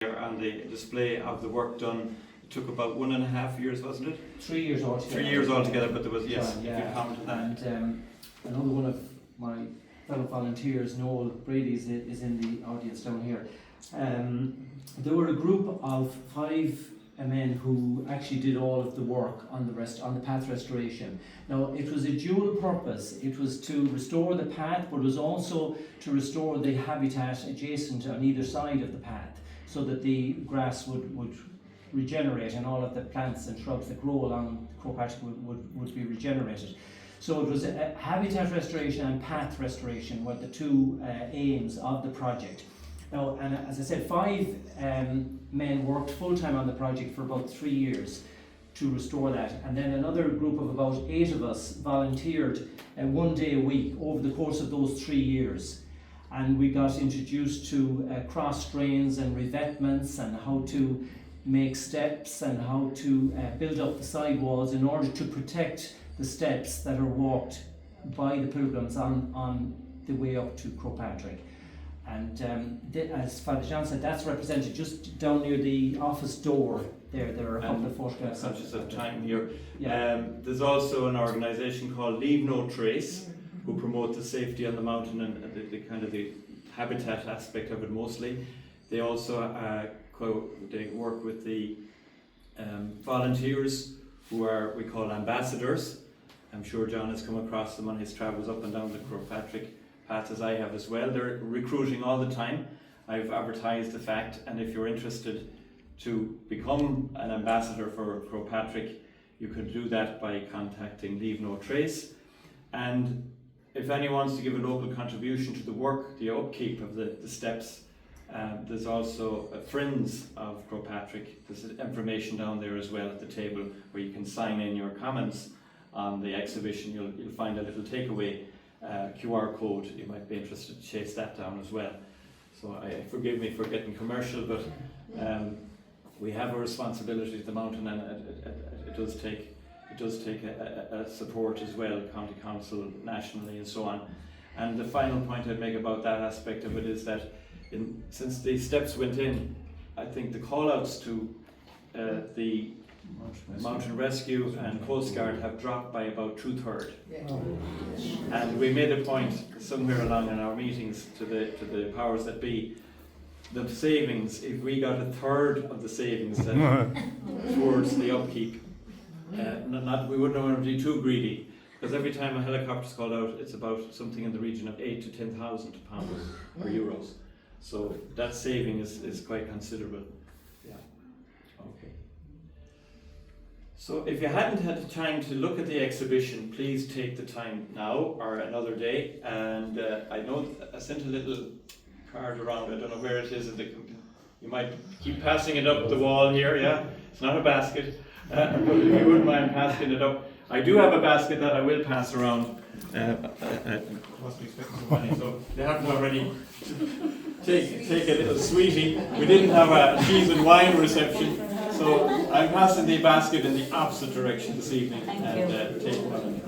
on the display of the work done. It took about 1.5 years, wasn't it? 3 years altogether. 3 years altogether, but there was, yes, yeah. if you counted that. And another one of my fellow volunteers, Noel Brady, is in the audience down here. There were a group of 5 men who actually did all of the work on the path restoration. Now, it was a dual purpose. It was to restore the path, but it was also to restore the habitat adjacent on either side of the path, so that the grass would regenerate and all of the plants and shrubs that grow along Croagh would be regenerated. So it was habitat restoration and path restoration were the two aims of the project. Now, and as I said, 5 men worked full-time on the project for about 3 years to restore that, and then another group of about 8 of us volunteered 1 day a week over the course of those 3 years. And we got introduced to cross drains and revetments and how to make steps and how to build up the sidewalls in order to protect the steps that are walked by the pilgrims on the way up to Croagh. And as Father John said, that's represented just down near the office door there. There are a couple of photographs. Conscious of time here. Yeah. There's also an organisation called Leave No Trace, who promote the safety on the mountain and the kind of the habitat aspect of it mostly. They also they work with the volunteers who are, we call ambassadors. I'm sure John has come across them on his travels up and down the Croagh path, as I have as well. They're recruiting all the time. I've advertised the fact, and if you're interested to become an ambassador for Croagh, you could do that by contacting Leave No Trace. And if anyone wants to give a local contribution to the work, the upkeep of the steps, there's also Friends of Croagh. There's information down there as well at the table where you can sign in your comments on the exhibition. You'll find a little takeaway QR code. You might be interested to chase that down as well. So forgive me for getting commercial, but we have a responsibility to the mountain, and it does take a support as well, county council, nationally, and so on. And the final point I'd make about that aspect of it is that since the steps went in, I think the call-outs to the Mountain Rescue and Coast Guard have dropped by about 2/3. And we made a point somewhere along in our meetings to the powers that be, the savings, if we got 1/3 of the savings towards the upkeep, we wouldn't want to be too greedy, because every time a helicopter's called out, it's about something in the region of 8,000 to 10,000 pounds or euros. So that saving is quite considerable. Yeah. Okay. So if you hadn't had the time to look at the exhibition, please take the time now or another day. And I know I sent a little card around. I don't know where it is. You might keep passing it up the wall here. Yeah, it's not a basket, but if you wouldn't mind passing it up. I do have a basket that I will pass around. Wasn't expecting so many, so they haven't already. Take a little sweetie. We didn't have a cheese and wine reception, so I'm passing the basket in the opposite direction this evening. Take one.